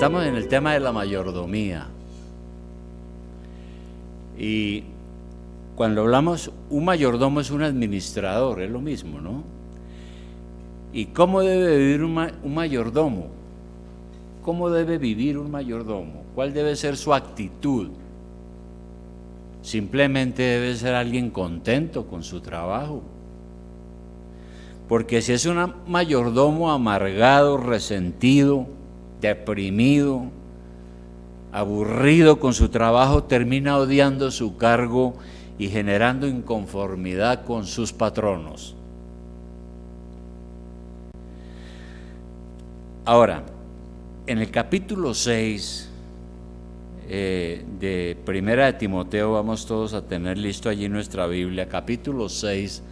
Estamos en el tema de la mayordomía. Y cuando hablamos, un mayordomo es un administrador, es lo mismo, ¿no? ¿Y cómo debe vivir un mayordomo? ¿Cómo debe vivir un mayordomo? ¿Cuál debe ser su actitud? Simplemente debe ser alguien contento con su trabajo. Porque si es un mayordomo amargado, resentido, deprimido, aburrido con su trabajo, termina odiando su cargo y generando inconformidad con sus patronos. Ahora, en el capítulo 6 de Primera de Timoteo, vamos todos a tener listo allí nuestra Biblia, capítulo 6,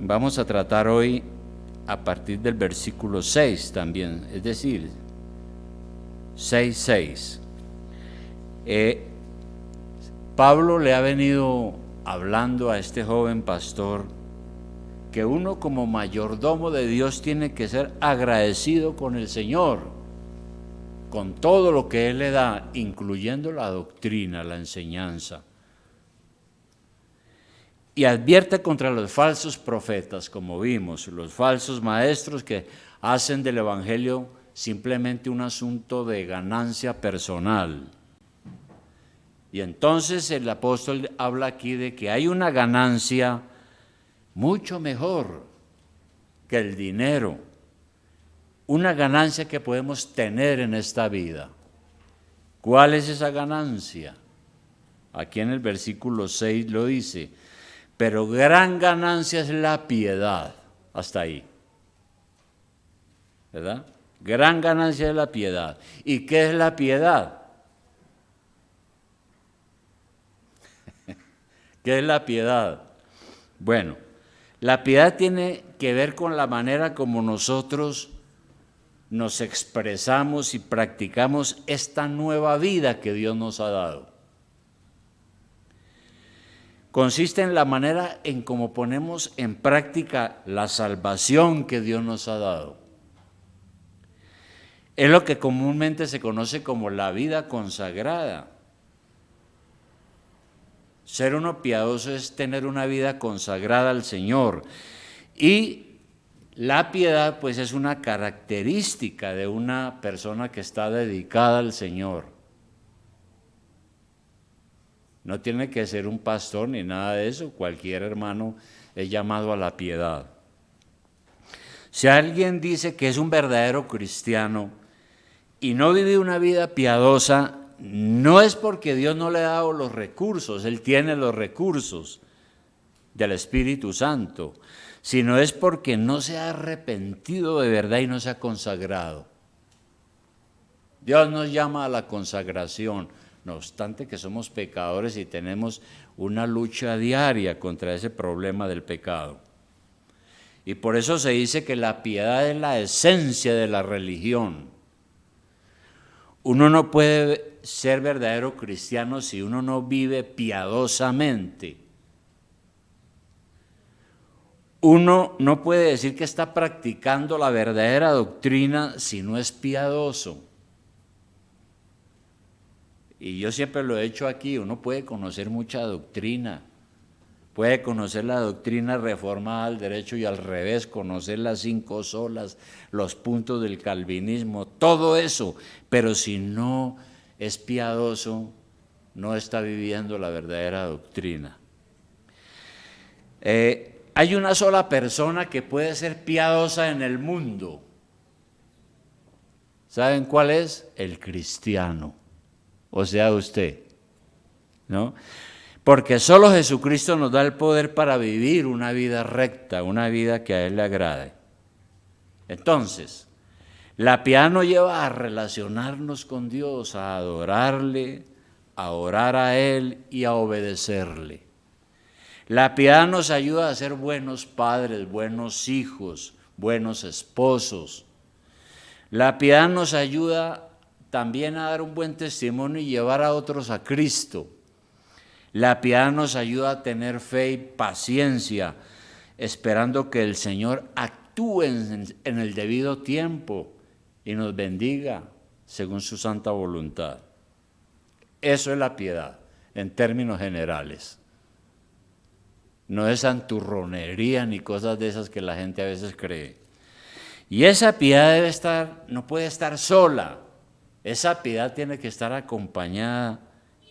vamos a tratar hoy a partir del versículo 6 también, es decir, 6:6. Pablo le ha venido hablando a este joven pastor que uno como mayordomo de Dios tiene que ser agradecido con el Señor, con todo lo que Él le da, incluyendo la doctrina, la enseñanza. Y advierte contra los falsos profetas, como vimos, los falsos maestros que hacen del evangelio simplemente un asunto de ganancia personal. Y entonces el apóstol habla aquí de que hay una ganancia mucho mejor que el dinero, una ganancia que podemos tener en esta vida. ¿Cuál es esa ganancia? Aquí en el versículo 6 lo dice, pero gran ganancia es la piedad, hasta ahí, ¿verdad? Gran ganancia es la piedad. ¿Y qué es la piedad? ¿Qué es la piedad? Bueno, la piedad tiene que ver con la manera como nosotros nos expresamos y practicamos esta nueva vida que Dios nos ha dado. Consiste en la manera en cómo ponemos en práctica la salvación que Dios nos ha dado. Es lo que comúnmente se conoce como la vida consagrada. Ser uno piadoso es tener una vida consagrada al Señor. Y la piedad, pues, es una característica de una persona que está dedicada al Señor. No tiene que ser un pastor ni nada de eso. Cualquier hermano es llamado a la piedad. Si alguien dice que es un verdadero cristiano y no vive una vida piadosa, no es porque Dios no le ha dado los recursos, Él tiene los recursos del Espíritu Santo, sino es porque no se ha arrepentido de verdad y no se ha consagrado. Dios nos llama a la consagración, no obstante que somos pecadores y tenemos una lucha diaria contra ese problema del pecado. Y por eso se dice que la piedad es la esencia de la religión. Uno no puede ser verdadero cristiano si uno no vive piadosamente. Uno no puede decir que está practicando la verdadera doctrina si no es piadoso. Y yo siempre lo he hecho aquí, uno puede conocer mucha doctrina, puede conocer la doctrina reformada al derecho y al revés, conocer las 5 solas, los puntos del calvinismo, todo eso, pero si no es piadoso, no está viviendo la verdadera doctrina. Hay una sola persona que puede ser piadosa en el mundo. ¿Saben cuál es? El cristiano, o sea usted, ¿no? Porque solo Jesucristo nos da el poder para vivir una vida recta, una vida que a Él le agrade. Entonces, la piedad nos lleva a relacionarnos con Dios, a adorarle, a orar a Él y a obedecerle. La piedad nos ayuda a ser buenos padres, buenos hijos, buenos esposos. La piedad nos ayuda también a dar un buen testimonio y llevar a otros a Cristo. La piedad nos ayuda a tener fe y paciencia, esperando que el Señor actúe en el debido tiempo y nos bendiga según su santa voluntad. Eso es la piedad, en términos generales. No es santurronería ni cosas de esas que la gente a veces cree. Y esa piedad no puede estar sola. Esa piedad tiene que estar acompañada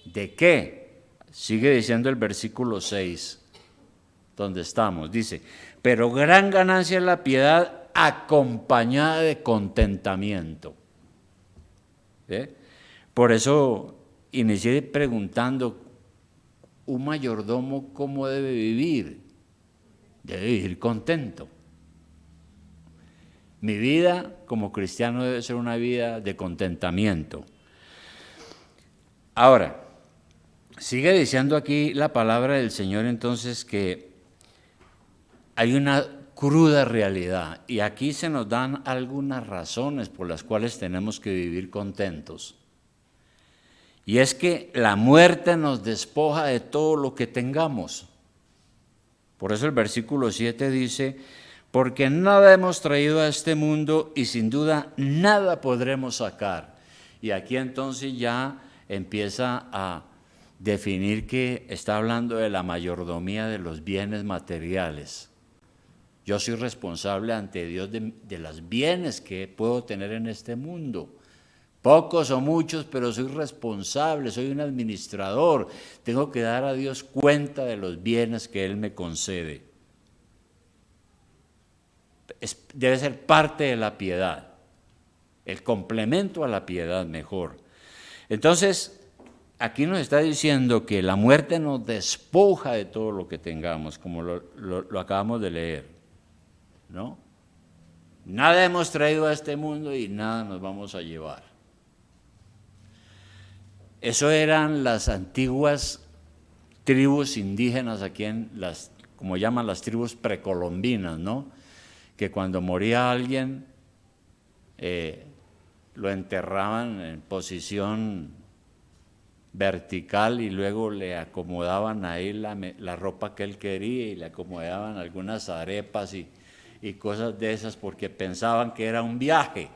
¿de qué? Sigue diciendo el versículo 6, donde estamos. Dice, pero gran ganancia es la piedad acompañada de contentamiento. Por eso inicié preguntando, ¿un mayordomo cómo debe vivir? Debe vivir contento. Mi vida como cristiano debe ser una vida de contentamiento. Ahora, sigue diciendo aquí la palabra del Señor entonces que hay una cruda realidad y aquí se nos dan algunas razones por las cuales tenemos que vivir contentos. Y es que la muerte nos despoja de todo lo que tengamos. Por eso el versículo 7 dice, porque nada hemos traído a este mundo y sin duda nada podremos sacar. Y aquí entonces ya empieza a definir que está hablando de la mayordomía de los bienes materiales. Yo soy responsable ante Dios de los bienes que puedo tener en este mundo. Pocos o muchos, pero soy responsable, soy un administrador. Tengo que dar a Dios cuenta de los bienes que Él me concede. Debe ser parte de la piedad, el complemento a la piedad mejor. Entonces, aquí nos está diciendo que la muerte nos despoja de todo lo que tengamos, como lo acabamos de leer, ¿no? Nada hemos traído a este mundo y nada nos vamos a llevar. Eso eran las antiguas tribus indígenas aquí como llaman las tribus precolombinas, ¿no? Que cuando moría alguien lo enterraban en posición vertical y luego le acomodaban ahí la ropa que él quería y le acomodaban algunas arepas y cosas de esas porque pensaban que era un viaje,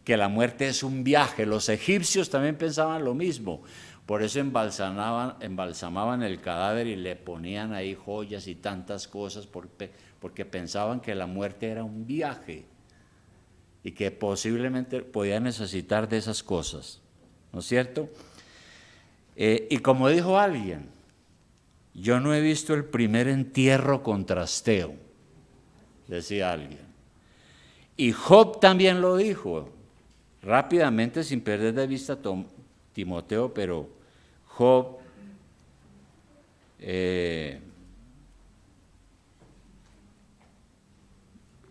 que la muerte es un viaje. Los egipcios también pensaban lo mismo, por eso embalsamaban el cadáver y le ponían ahí joyas y tantas cosas porque pensaban que la muerte era un viaje y que posiblemente podía necesitar de esas cosas, ¿no es cierto? Y como dijo alguien, yo no he visto el primer entierro con trasteo, decía alguien. Y Job también lo dijo, rápidamente sin perder de vista a Timoteo, pero Job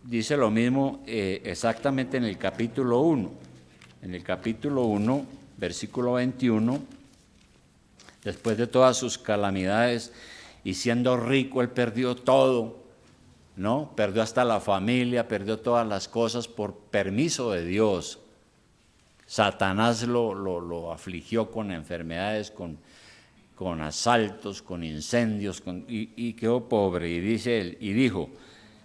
dice lo mismo exactamente en el capítulo 1. En el capítulo 1, versículo 21, después de todas sus calamidades y siendo rico, él perdió todo, ¿no? Perdió hasta la familia, perdió todas las cosas por permiso de Dios. Satanás lo afligió con enfermedades, con asaltos, con incendios, y quedó pobre. Y dice él, y dijo,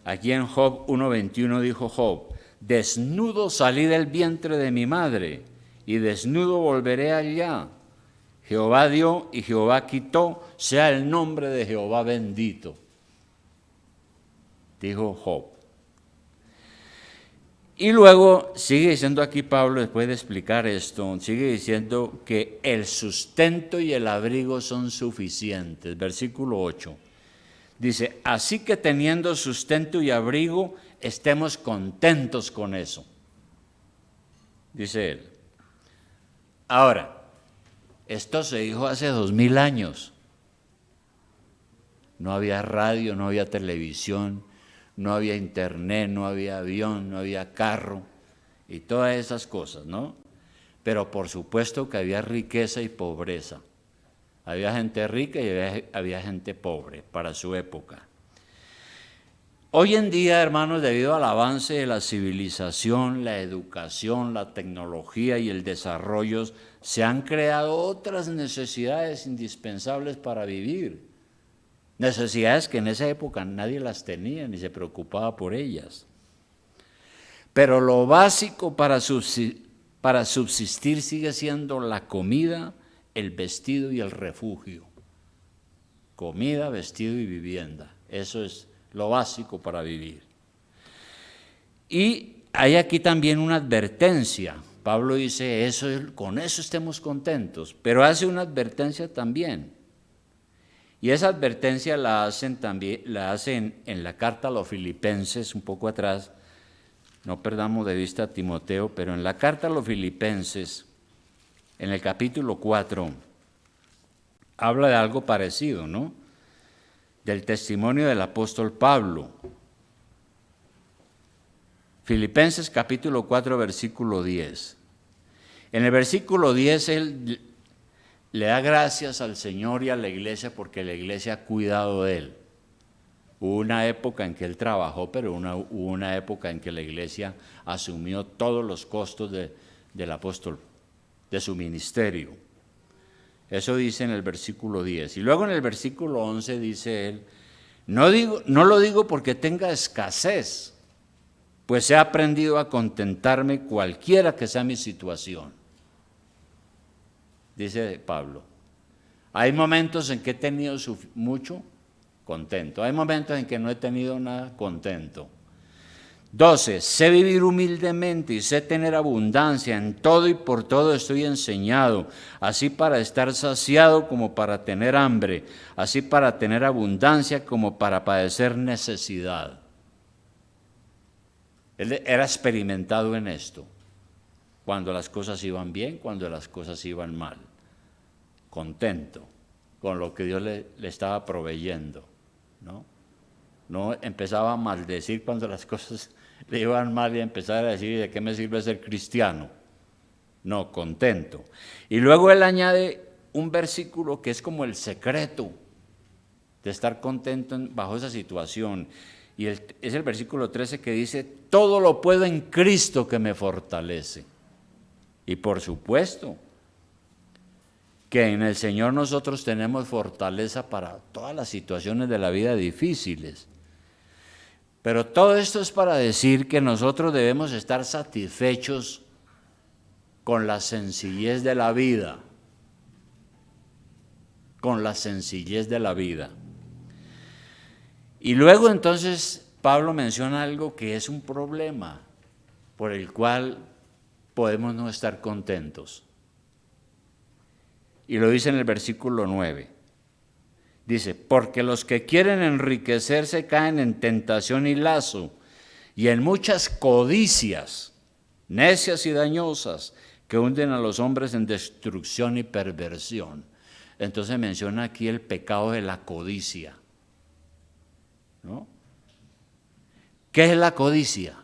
aquí en Job 1:21 dijo Job, desnudo salí del vientre de mi madre, y desnudo volveré allá. Jehová dio y Jehová quitó, sea el nombre de Jehová bendito, dijo Job. Y luego sigue diciendo aquí Pablo, después de explicar esto, sigue diciendo que el sustento y el abrigo son suficientes. Versículo 8. Dice, así que teniendo sustento y abrigo, estemos contentos con eso. Dice él. Ahora, esto se dijo hace 2000 años. No había radio, no había televisión, no había internet, no había avión, no había carro y todas esas cosas, ¿no? Pero por supuesto que había riqueza y pobreza. Había gente rica y había gente pobre para su época. Hoy en día, hermanos, debido al avance de la civilización, la educación, la tecnología y el desarrollo, se han creado otras necesidades indispensables para vivir. Necesidades que en esa época nadie las tenía ni se preocupaba por ellas. Pero lo básico para subsistir sigue siendo la comida, el vestido y el refugio. Comida, vestido y vivienda. Eso es lo básico para vivir. Y hay aquí también una advertencia. Pablo dice, con eso estemos contentos, pero hace una advertencia también. Y esa advertencia la hacen en la carta a los Filipenses, un poco atrás. No perdamos de vista a Timoteo, pero en la carta a los Filipenses, en el capítulo 4, habla de algo parecido, ¿no? Del testimonio del apóstol Pablo. Filipenses capítulo 4, versículo 10. En el versículo 10 él le da gracias al Señor y a la iglesia porque la iglesia ha cuidado de él. Hubo una época en que él trabajó, pero hubo una época en que la iglesia asumió todos los costos del apóstol, de su ministerio. Eso dice en el versículo 10. Y luego en el versículo 11 dice él, no lo digo porque tenga escasez, pues he aprendido a contentarme cualquiera que sea mi situación. Dice Pablo, hay momentos en que he tenido mucho, contento. Hay momentos en que no he tenido nada, contento. 12, sé vivir humildemente y sé tener abundancia, en todo y por todo estoy enseñado, así para estar saciado como para tener hambre, así para tener abundancia como para padecer necesidad. Él era experimentado en esto, cuando las cosas iban bien, cuando las cosas iban mal, contento con lo que Dios le estaba proveyendo, ¿no? No empezaba a maldecir cuando las cosas le iban mal y empezaba a decir, ¿de qué me sirve ser cristiano? No, contento. Y luego él añade un versículo que es como el secreto de estar contento bajo esa situación. Y es el versículo 13 que dice, todo lo puedo en Cristo que me fortalece. Y por supuesto que en el Señor nosotros tenemos fortaleza para todas las situaciones de la vida difíciles. Pero todo esto es para decir que nosotros debemos estar satisfechos con la sencillez de la vida. Con la sencillez de la vida. Y luego entonces Pablo menciona algo que es un problema por el cual podemos no estar contentos. Y lo dice en el versículo 9. Dice, porque los que quieren enriquecerse caen en tentación y lazo, y en muchas codicias, necias y dañosas, que hunden a los hombres en destrucción y perversión. Entonces menciona aquí el pecado de la codicia, ¿no? ¿Qué es la codicia?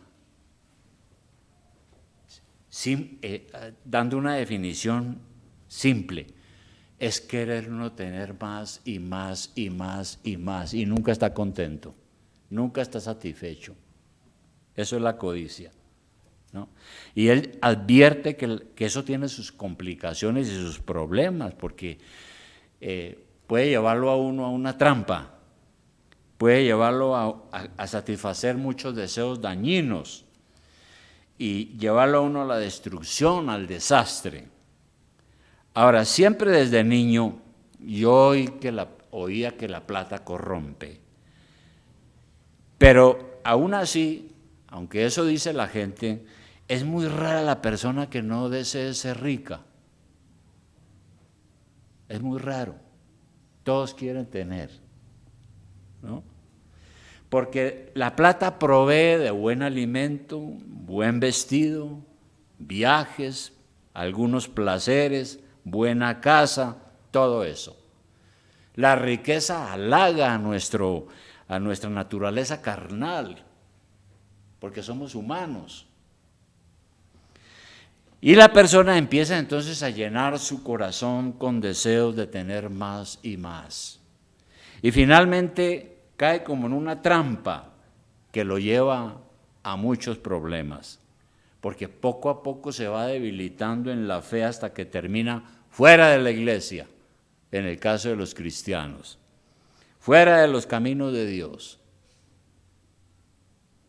Dando una definición simple, es querer uno tener más y más y más y más y nunca está contento, nunca está satisfecho. Eso es la codicia, ¿no? Y él advierte que eso tiene sus complicaciones y sus problemas, porque puede llevarlo a uno a una trampa, puede llevarlo a satisfacer muchos deseos dañinos y llevarlo a uno a la destrucción, al desastre. Ahora, siempre desde niño yo oía que la plata corrompe, pero aún así, aunque eso dice la gente, es muy rara la persona que no desee ser rica. Es muy raro. Todos quieren tener, ¿no? Porque la plata provee de buen alimento, buen vestido, viajes, algunos placeres, buena casa, todo eso. La riqueza halaga a nuestra naturaleza carnal, porque somos humanos. Y la persona empieza entonces a llenar su corazón con deseos de tener más y más. Y finalmente cae como en una trampa que lo lleva a muchos problemas, porque poco a poco se va debilitando en la fe hasta que termina fuera de la iglesia, en el caso de los cristianos, fuera de los caminos de Dios,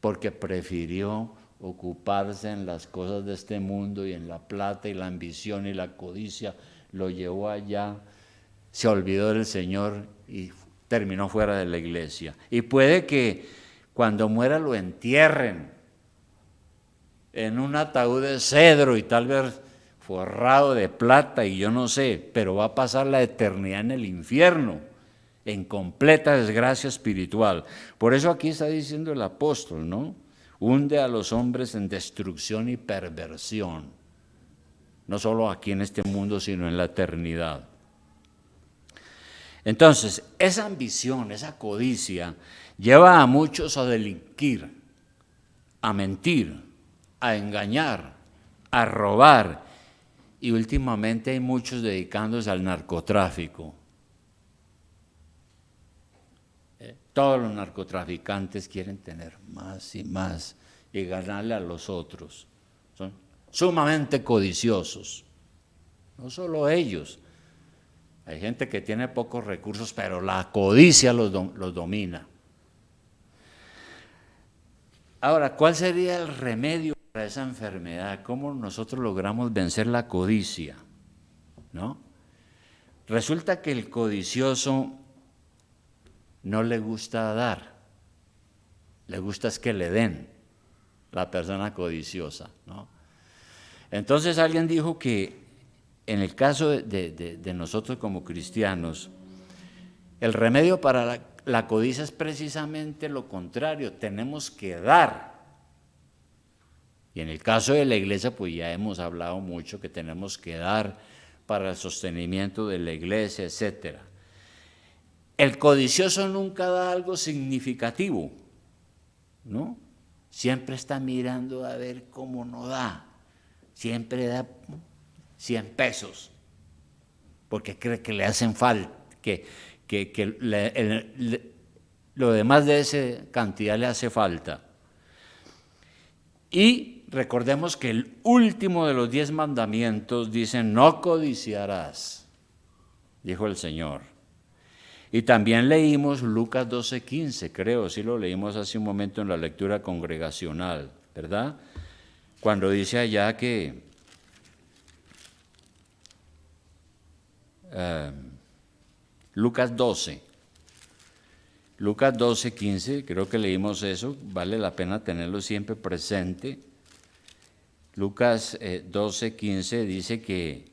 porque prefirió ocuparse en las cosas de este mundo y en la plata y la ambición y la codicia, lo llevó allá, se olvidó del Señor y terminó fuera de la iglesia. Y puede que cuando muera lo entierren en un ataúd de cedro y tal vez forrado de plata y yo no sé, pero va a pasar la eternidad en el infierno, en completa desgracia espiritual. Por eso aquí está diciendo el apóstol, ¿no? Hunde a los hombres en destrucción y perversión, no solo aquí en este mundo, sino en la eternidad. Entonces, esa ambición, esa codicia, lleva a muchos a delinquir, a mentir, a engañar, a robar, y últimamente hay muchos dedicándose al narcotráfico. Todos los narcotraficantes quieren tener más y más y ganarle a los otros. Son sumamente codiciosos. No solo ellos. Hay gente que tiene pocos recursos, pero la codicia los domina. Ahora, ¿cuál sería el remedio para esa enfermedad? ¿Cómo nosotros logramos vencer la codicia? ¿No? Resulta que el codicioso no le gusta dar, le gusta es que le den, la persona codiciosa, ¿no? Entonces alguien dijo que en el caso de nosotros como cristianos, el remedio para la codicia es precisamente lo contrario, tenemos que dar. Y en el caso de la iglesia, pues ya hemos hablado mucho que tenemos que dar para el sostenimiento de la iglesia, etcétera. El codicioso nunca da algo significativo, ¿no? Siempre está mirando a ver cómo no da. Siempre da 100 pesos, porque cree que le hacen falta, lo demás de esa cantidad le hace falta. Y recordemos que el último de los 10 mandamientos dice, no codiciarás, dijo el Señor. Y también leímos Lucas 12:15, creo, sí lo leímos hace un momento en la lectura congregacional, ¿verdad? Cuando dice allá que Lucas 12:15, creo que leímos eso, vale la pena tenerlo siempre presente. Lucas 12:15 dice que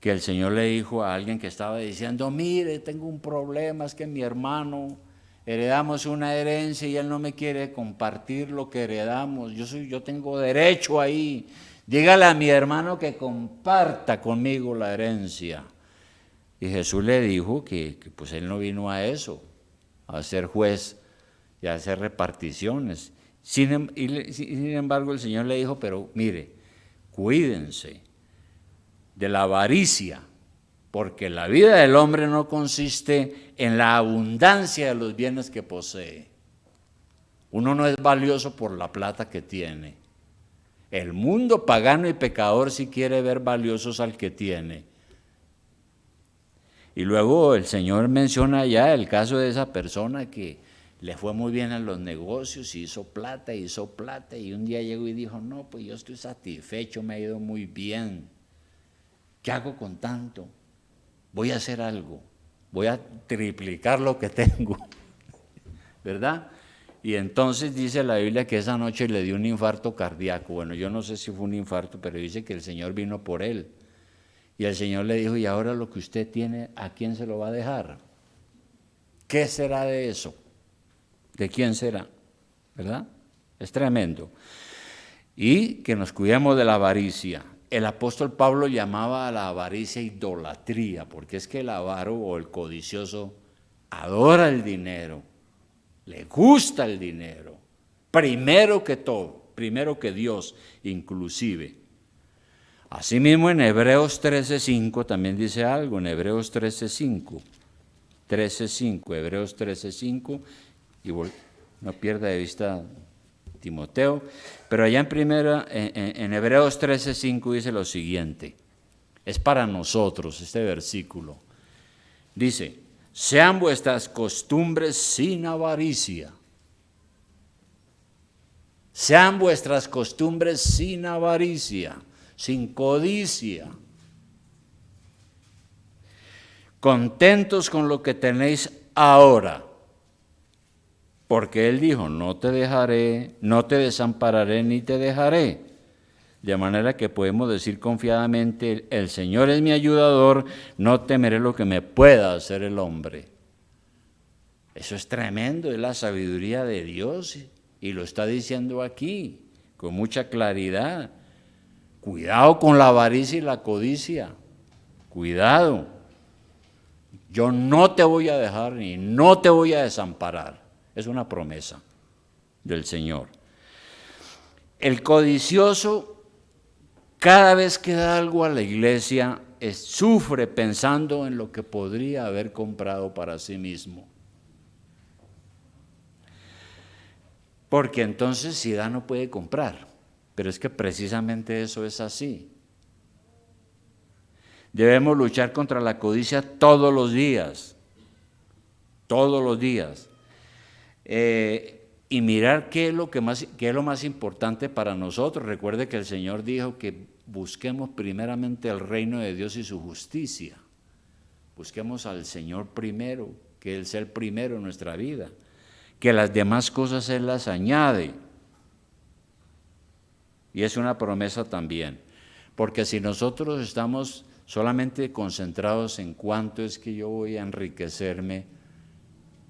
el Señor le dijo a alguien que estaba diciendo, mire, tengo un problema, es que mi hermano, heredamos una herencia y él no me quiere compartir lo que heredamos, yo tengo derecho ahí, dígale a mi hermano que comparta conmigo la herencia. Y Jesús le dijo que pues él no vino a eso, a ser juez y a hacer reparticiones. Sin embargo, el Señor le dijo, pero mire, cuídense de la avaricia, porque la vida del hombre no consiste en la abundancia de los bienes que posee. Uno no es valioso por la plata que tiene. El mundo pagano y pecador sí quiere ver valiosos al que tiene. Y luego el Señor menciona ya el caso de esa persona que le fue muy bien en los negocios, hizo plata, y un día llegó y dijo, no, pues yo estoy satisfecho, me ha ido muy bien. ¿Qué hago con tanto? Voy a hacer algo, voy a triplicar lo que tengo, ¿verdad? Y entonces dice la Biblia que esa noche le dio un infarto cardíaco. Bueno, yo no sé si fue un infarto, pero dice que el Señor vino por él. Y el Señor le dijo, y ahora lo que usted tiene, ¿a quién se lo va a dejar? ¿Qué será de eso? ¿De quién será? ¿Verdad? Es tremendo. Y que nos cuidemos de la avaricia. El apóstol Pablo llamaba a la avaricia idolatría, porque es que el avaro o el codicioso adora el dinero, le gusta el dinero, primero que todo, primero que Dios inclusive. Asimismo en Hebreos 13:5 también dice algo, en Hebreos 13:5, Hebreos 13:5, y no pierda de vista Timoteo, pero allá en Hebreos 13:5 dice lo siguiente, es para nosotros este versículo, dice, sean vuestras costumbres sin avaricia, sean vuestras costumbres sin avaricia, sin codicia, contentos con lo que tenéis ahora. Porque Él dijo, no te dejaré, no te desampararé ni te dejaré. De manera que podemos decir confiadamente, el Señor es mi ayudador, no temeré lo que me pueda hacer el hombre. Eso es tremendo, es la sabiduría de Dios y lo está diciendo aquí con mucha claridad. Cuidado con la avaricia y la codicia, cuidado. Yo no te voy a dejar ni no te voy a desamparar. Es una promesa del Señor. El codicioso, cada vez que da algo a la iglesia, sufre pensando en lo que podría haber comprado para sí mismo. Porque entonces si da no puede comprar. Pero es que precisamente eso es así. Debemos luchar contra la codicia todos los días. Todos los días. Y mirar qué es lo más importante para nosotros. Recuerde que el Señor dijo que busquemos primeramente el reino de Dios y su justicia. Busquemos al Señor primero, que Él sea el primero en nuestra vida, que las demás cosas Él las añade. Y es una promesa también, porque si nosotros estamos solamente concentrados en cuánto es que yo voy a enriquecerme,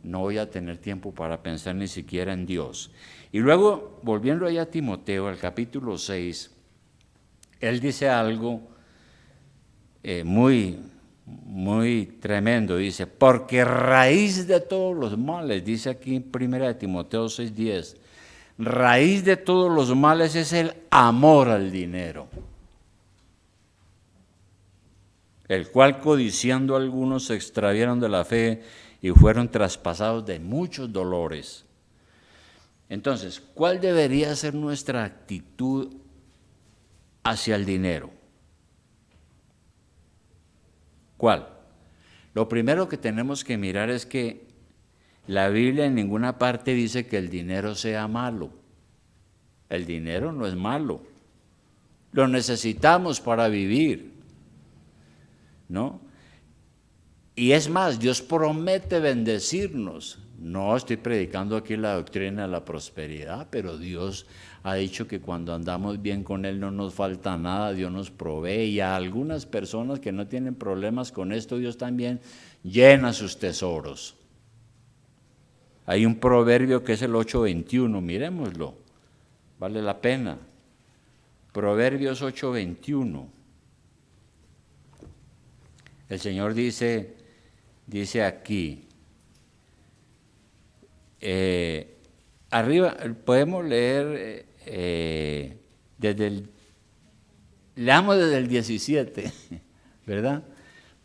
no voy a tener tiempo para pensar ni siquiera en Dios. Y luego, volviendo allá a Timoteo, al capítulo 6, él dice algo muy tremendo. Dice, porque raíz de todos los males, dice aquí en 1 Timoteo 6:10, raíz de todos los males es el amor al dinero, el cual codiciando algunos se extraviaron de la fe y fueron traspasados de muchos dolores. Entonces, ¿cuál debería ser nuestra actitud hacia el dinero? ¿Cuál? Lo primero que tenemos que mirar es que la Biblia en ninguna parte dice que el dinero sea malo. El dinero no es malo. Lo necesitamos para vivir, ¿no? Y es más, Dios promete bendecirnos. No estoy predicando aquí la doctrina de la prosperidad, pero Dios ha dicho que cuando andamos bien con Él no nos falta nada, Dios nos provee. Y a algunas personas que no tienen problemas con esto, Dios también llena sus tesoros. Hay un proverbio que es el 8:21, miremoslo, vale la pena. Proverbios 8:21. El Señor dice aquí, arriba podemos leer leamos desde el 17, ¿verdad?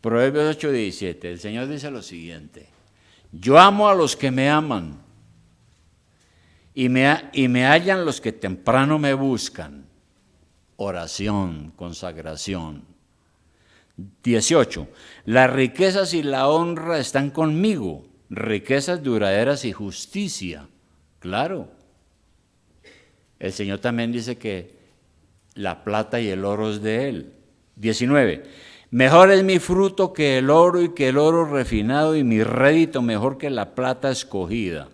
Proverbios 8:17, el Señor dice lo siguiente, yo amo a los que me aman y me hallan los que temprano me buscan. Oración, consagración. 18. Las riquezas y la honra están conmigo, riquezas duraderas y justicia. Claro. El Señor también dice que la plata y el oro es de Él. 19. Mejor es mi fruto que el oro y que el oro refinado y mi rédito mejor que la plata escogida.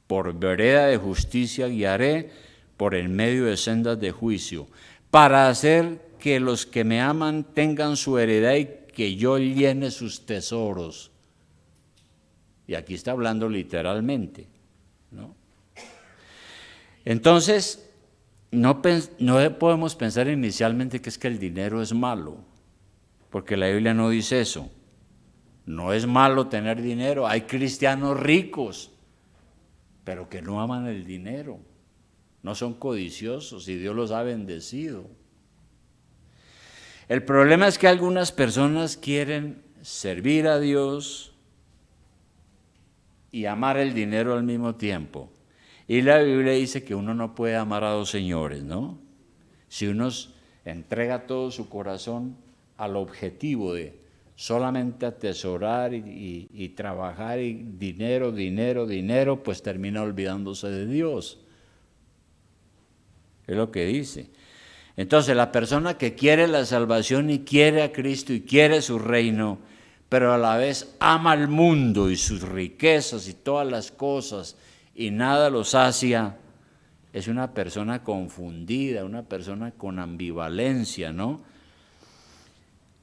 Por vereda de justicia guiaré, por el medio de sendas de juicio, para hacer que los que me aman tengan su heredad y que yo llene sus tesoros. Y aquí está hablando literalmente, ¿no? Entonces, no podemos pensar inicialmente que es que el dinero es malo, porque la Biblia no dice eso. No es malo tener dinero, hay cristianos ricos, pero que no aman el dinero, no son codiciosos y Dios los ha bendecido. El problema es que algunas personas quieren servir a Dios y amar el dinero al mismo tiempo. Y la Biblia dice que uno no puede amar a dos señores, ¿no? Si uno entrega todo su corazón al objetivo de solamente atesorar y trabajar y dinero, pues termina olvidándose de Dios. es lo que dice. Entonces, la persona que quiere la salvación y quiere a Cristo y quiere su reino, pero a la vez ama al mundo y sus riquezas y todas las cosas y nada los sacia, es una persona confundida, una persona con ambivalencia, ¿no?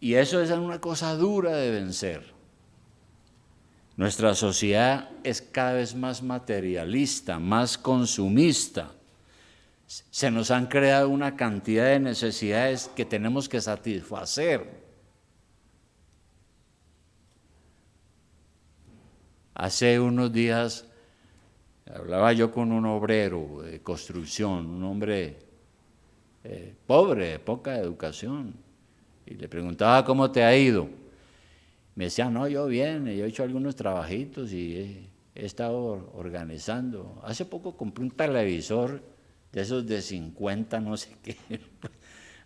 Y eso es una cosa dura de vencer. Nuestra sociedad es cada vez más materialista, más consumista. Se nos han creado una cantidad de necesidades que tenemos que satisfacer. Hace unos días hablaba yo con un obrero de construcción, un hombre pobre, de poca educación, y le preguntaba cómo te ha ido. Me decía, no, yo bien, yo he hecho algunos trabajitos y he estado organizando. Hace poco compré un televisor de esos de 50, no sé qué,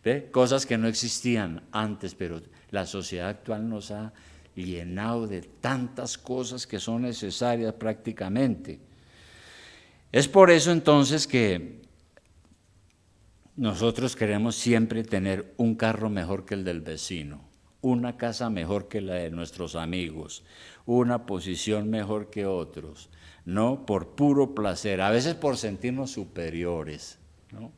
¿ve? Cosas que no existían antes, pero la sociedad actual nos ha llenado de tantas cosas que son necesarias prácticamente. Es por eso entonces que nosotros queremos siempre tener un carro mejor que el del vecino, una casa mejor que la de nuestros amigos, una posición mejor que otros, no por puro placer, a veces por sentirnos superiores, ¿no?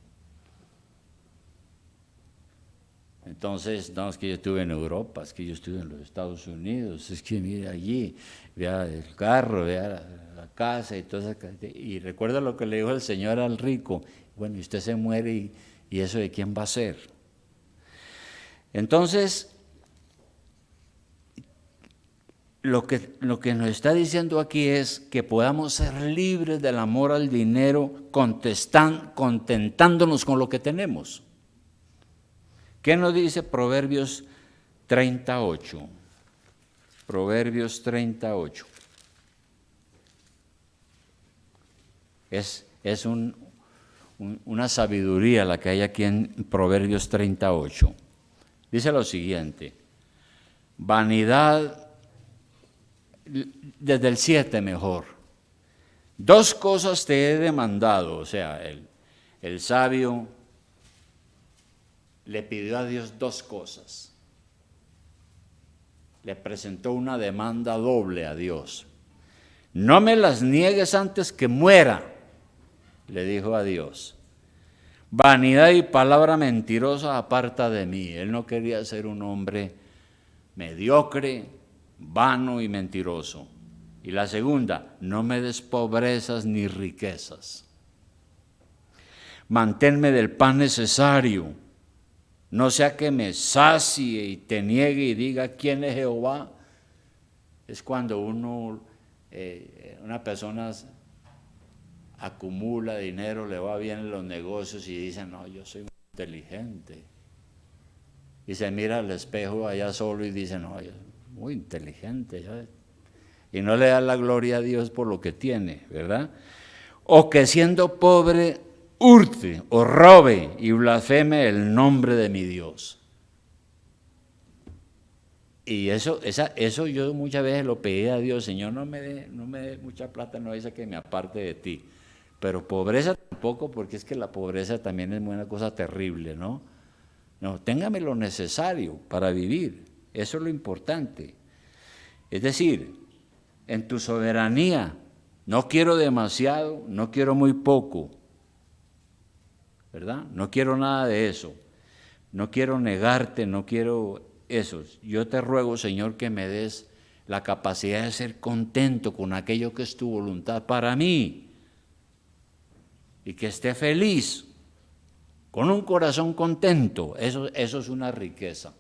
Entonces, no, es que yo estuve en Europa, es que yo estuve en los Estados Unidos, es que mire allí, vea el carro, vea la casa y todo eso. Y recuerda lo que le dijo el Señor al rico, bueno, y usted se muere y eso de quién va a ser. Entonces, lo que nos está diciendo aquí es que podamos ser libres del amor al dinero, contentándonos con lo que tenemos. ¿Qué nos dice Proverbios 38? Proverbios 38. Es una sabiduría la que hay aquí en Proverbios 38. Dice lo siguiente: vanidad, desde el 7 mejor. Dos cosas te he demandado, o sea, el sabio le pidió a Dios dos cosas. Le presentó una demanda doble a Dios. No me las niegues antes que muera, le dijo a Dios. Vanidad y palabra mentirosa aparta de mí. Él no quería ser un hombre mediocre, vano y mentiroso. Y la segunda, no me des pobrezas ni riquezas. Manténme del pan necesario. No sea que me sacie y te niegue y diga quién es Jehová. Es cuando una persona acumula dinero, le va bien en los negocios y dice, no, yo soy muy inteligente. Y se mira al espejo allá solo y dice, no, yo soy muy inteligente. Y no le da la gloria a Dios por lo que tiene, ¿verdad? O que siendo pobre hurte o robe y blasfeme el nombre de mi Dios. Y eso yo muchas veces lo pedí a Dios, Señor, no me dé mucha plata, no dice que me aparte de ti. Pero pobreza tampoco, porque es que la pobreza también es una cosa terrible, ¿no? No, téngame lo necesario para vivir, eso es lo importante. Es decir, en tu soberanía, no quiero demasiado, no quiero muy poco, ¿verdad? No quiero nada de eso, no quiero negarte, no quiero eso. Yo te ruego, Señor, que me des la capacidad de ser contento con aquello que es tu voluntad para mí y que esté feliz, con un corazón contento. Eso es una riqueza.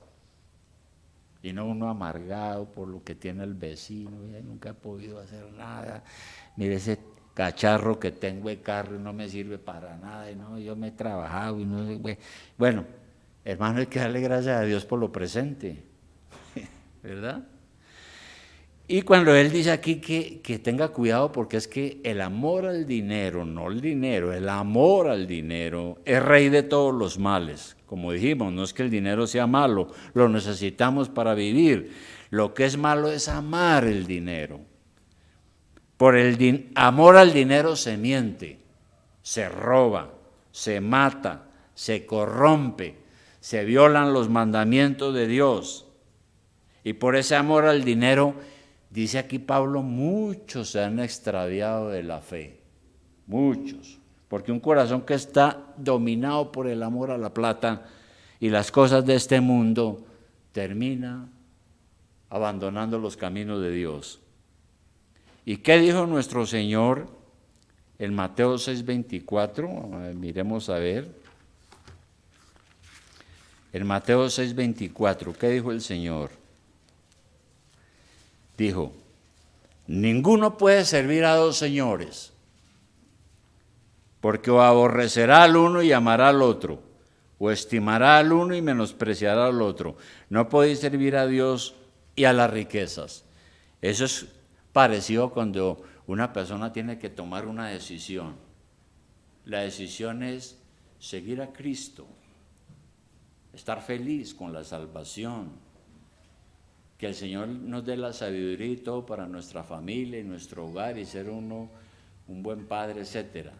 Y no uno amargado por lo que tiene el vecino, nunca he podido hacer nada. Mire ese cacharro que tengo de carro y no me sirve para nada, y no, yo me he trabajado y no sé. Bueno, hermano, hay que darle gracias a Dios por lo presente, ¿verdad? Y cuando él dice aquí que tenga cuidado, porque es que el amor al dinero, no el dinero, el amor al dinero es rey de todos los males. Como dijimos, no es que el dinero sea malo, lo necesitamos para vivir. Lo que es malo es amar el dinero. Por el amor al dinero se miente, se roba, se mata, se corrompe, se violan los mandamientos de Dios. Y por ese amor al dinero, dice aquí Pablo, muchos se han extraviado de la fe, muchos. Porque un corazón que está dominado por el amor a la plata y las cosas de este mundo, termina abandonando los caminos de Dios. ¿Y qué dijo nuestro Señor en Mateo 6:24? Miremos a ver. En Mateo 6:24, ¿qué dijo el Señor? Dijo, ninguno puede servir a dos señores, porque o aborrecerá al uno y amará al otro, o estimará al uno y menospreciará al otro. No podéis servir a Dios y a las riquezas. Eso es parecido cuando una persona tiene que tomar una decisión. La decisión es seguir a Cristo, estar feliz con la salvación, que el Señor nos dé la sabiduría y todo para nuestra familia y nuestro hogar y ser uno un buen padre, etc.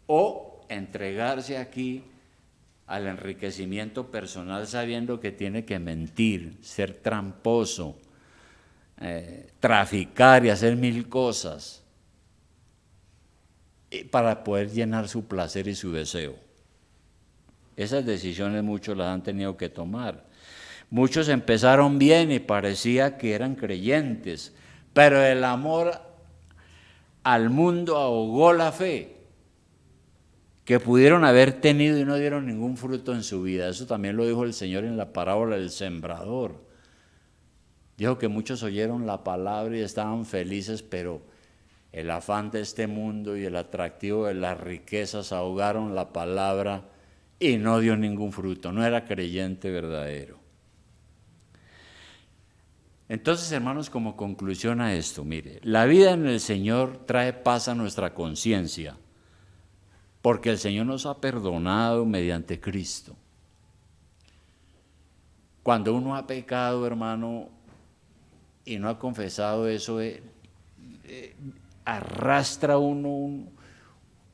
O entregarse aquí al enriquecimiento personal sabiendo que tiene que mentir, ser tramposo, traficar y hacer mil cosas para poder llenar su placer y su deseo. Esas decisiones muchos las han tenido que tomar. Muchos empezaron bien y parecía que eran creyentes, pero el amor al mundo ahogó la fe que pudieron haber tenido y no dieron ningún fruto en su vida. Eso también lo dijo el Señor en la parábola del sembrador. Dijo que muchos oyeron la palabra y estaban felices, pero el afán de este mundo y el atractivo de las riquezas ahogaron la palabra y no dio ningún fruto, no era creyente verdadero. Entonces, hermanos, como conclusión a esto, mire, la vida en el Señor trae paz a nuestra conciencia, porque el Señor nos ha perdonado mediante Cristo. Cuando uno ha pecado, hermano, y no ha confesado eso, arrastra uno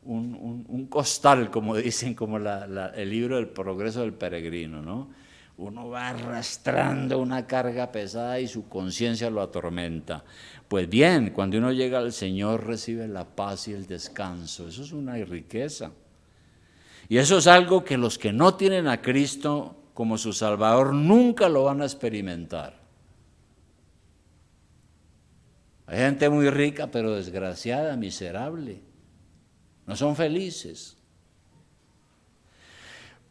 un costal, como dicen, como el libro del progreso del peregrino, ¿no? Uno va arrastrando una carga pesada y su conciencia lo atormenta. Pues bien, cuando uno llega al Señor recibe la paz y el descanso. Eso es una riqueza. Y eso es algo que los que no tienen a Cristo como su Salvador nunca lo van a experimentar. Hay gente muy rica, pero desgraciada, miserable. No son felices.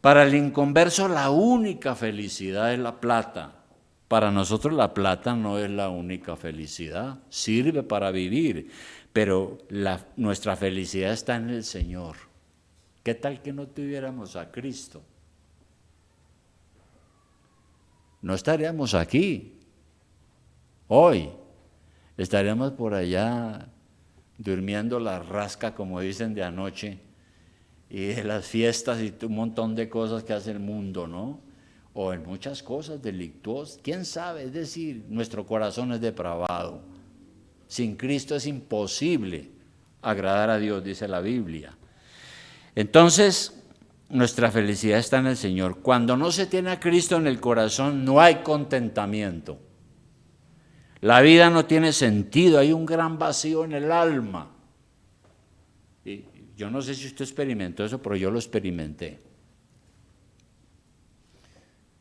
Para el inconverso la única felicidad es la plata. Para nosotros la plata no es la única felicidad. Sirve para vivir, pero nuestra felicidad está en el Señor. ¿Qué tal que no tuviéramos a Cristo? No estaríamos aquí hoy. Estaríamos por allá durmiendo la rasca, como dicen, de anoche, y de las fiestas y un montón de cosas que hace el mundo, ¿no? O en muchas cosas delictuosas, quién sabe, es decir, nuestro corazón es depravado. Sin Cristo es imposible agradar a Dios, dice la Biblia. Entonces, nuestra felicidad está en el Señor. Cuando no se tiene a Cristo en el corazón, no hay contentamiento. La vida no tiene sentido, hay un gran vacío en el alma. Y yo no sé si usted experimentó eso, pero yo lo experimenté.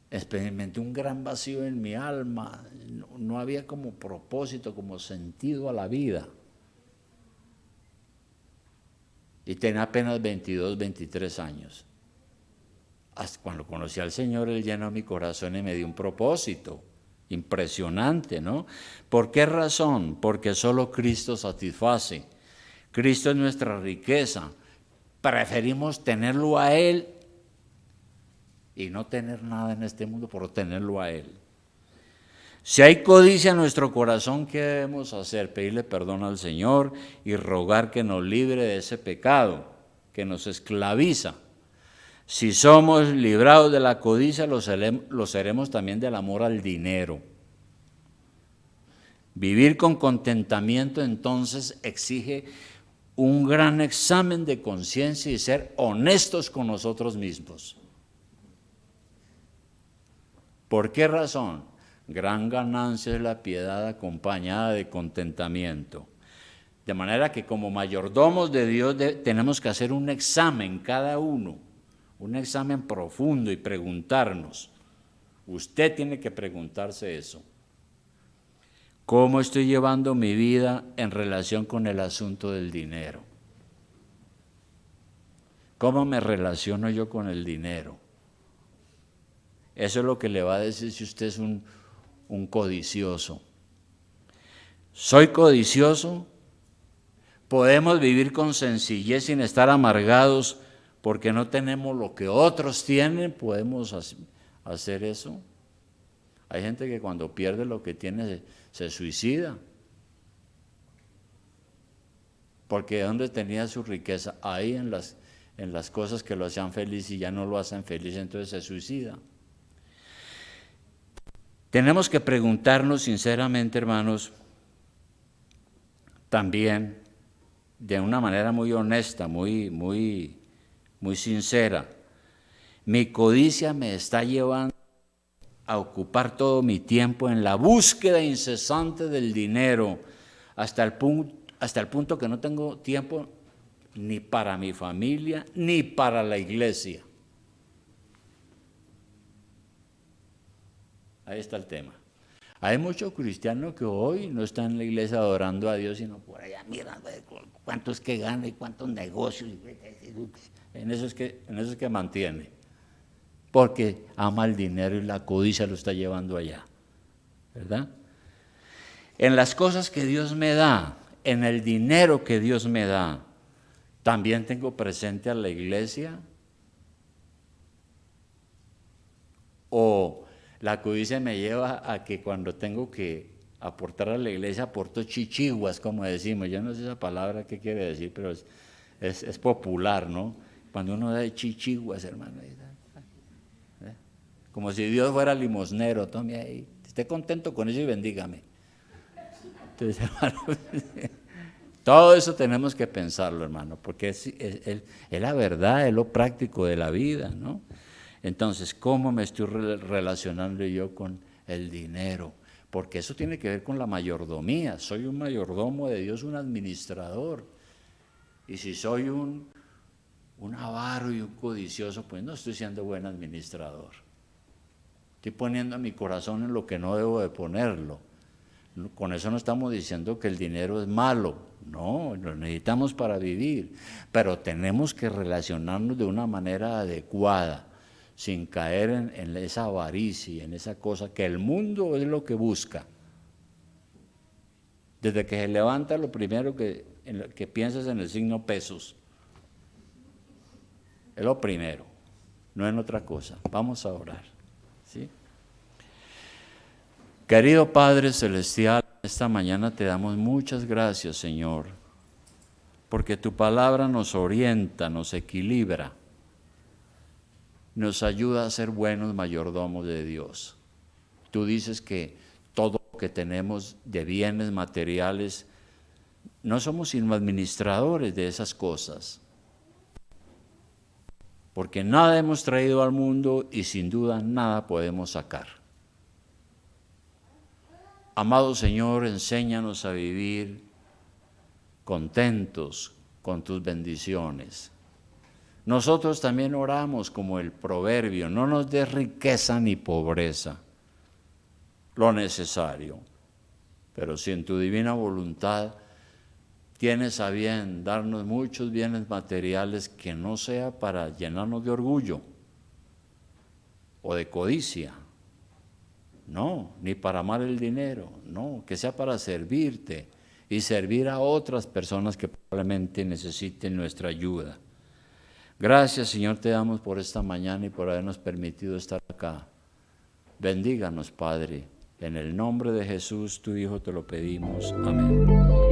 Experimenté un gran vacío en mi alma, no había como propósito, como sentido a la vida. Y tenía apenas 22, 23 años. Hasta cuando conocí al Señor, Él llenó mi corazón y me dio un propósito. Impresionante, ¿no? ¿Por qué razón? Porque solo Cristo satisface. Cristo es nuestra riqueza. Preferimos tenerlo a Él y no tener nada en este mundo por tenerlo a Él. Si hay codicia en nuestro corazón, ¿qué debemos hacer? Pedirle perdón al Señor y rogar que nos libre de ese pecado que nos esclaviza. Si somos librados de la codicia, lo seremos también del amor al dinero. Vivir con contentamiento entonces exige un gran examen de conciencia y ser honestos con nosotros mismos. ¿Por qué razón? Gran ganancia es la piedad acompañada de contentamiento. De manera que como mayordomos de Dios tenemos que hacer un examen cada uno, un examen profundo y preguntarnos. Usted tiene que preguntarse eso. ¿Cómo estoy llevando mi vida en relación con el asunto del dinero? ¿Cómo me relaciono yo con el dinero? Eso es lo que le va a decir si usted es un codicioso. ¿Soy codicioso? ¿Podemos vivir con sencillez sin estar amargados porque no tenemos lo que otros tienen? ¿Podemos hacer eso? Hay gente que cuando pierde lo que tiene se suicida. Porque ¿dónde tenía su riqueza? Ahí en las cosas que lo hacían feliz y ya no lo hacen feliz, entonces se suicida. Tenemos que preguntarnos sinceramente, hermanos, también de una manera muy honesta, muy sincera. Mi codicia me está llevando a ocupar todo mi tiempo en la búsqueda incesante del dinero, hasta el punto que no tengo tiempo ni para mi familia, ni para la iglesia. Ahí está el tema. Hay muchos cristianos que hoy no están en la iglesia adorando a Dios, sino por allá mirando cuánto es que gana y cuántos negocios. En eso es que mantiene. Porque ama el dinero y la codicia lo está llevando allá. ¿Verdad? En las cosas que Dios me da, en el dinero que Dios me da, también tengo presente a la iglesia. O la codicia me lleva a que cuando tengo que aportar a la iglesia, aporto chichiguas, como decimos. Yo no sé esa palabra qué quiere decir, pero es popular, ¿no? Cuando uno da chichiguas, hermano. Como si Dios fuera limosnero, tome ahí. Esté contento con eso y bendígame. Entonces, hermano, todo eso tenemos que pensarlo, hermano, porque es la verdad, es lo práctico de la vida, ¿no? Entonces, ¿cómo me estoy relacionando yo con el dinero? Porque eso tiene que ver con la mayordomía. Soy un mayordomo de Dios, un administrador. Y si soy un avaro y un codicioso, pues no estoy siendo buen administrador. Estoy poniendo mi corazón en lo que no debo de ponerlo. Con eso no estamos diciendo que el dinero es malo. No, lo necesitamos para vivir. Pero tenemos que relacionarnos de una manera adecuada, sin caer en esa avaricia, en esa cosa que el mundo es lo que busca. Desde que se levanta, lo primero que piensas en el signo pesos. Es lo primero, no en otra cosa. Vamos a orar, ¿sí? Querido Padre Celestial, esta mañana te damos muchas gracias, Señor, porque tu palabra nos orienta, nos equilibra, nos ayuda a ser buenos mayordomos de Dios. Tú dices que todo lo que tenemos de bienes materiales, no somos sino administradores de esas cosas, porque nada hemos traído al mundo y sin duda nada podemos sacar. Amado Señor, enséñanos a vivir contentos con tus bendiciones. Nosotros también oramos como el proverbio, no nos des riqueza ni pobreza, lo necesario. Pero si en tu divina voluntad tienes a bien darnos muchos bienes materiales, que no sea para llenarnos de orgullo o de codicia, no, ni para amar el dinero, no, que sea para servirte y servir a otras personas que probablemente necesiten nuestra ayuda. Gracias, Señor, te damos por esta mañana y por habernos permitido estar acá. Bendíganos, Padre. En el nombre de Jesús, tu Hijo, te lo pedimos. Amén.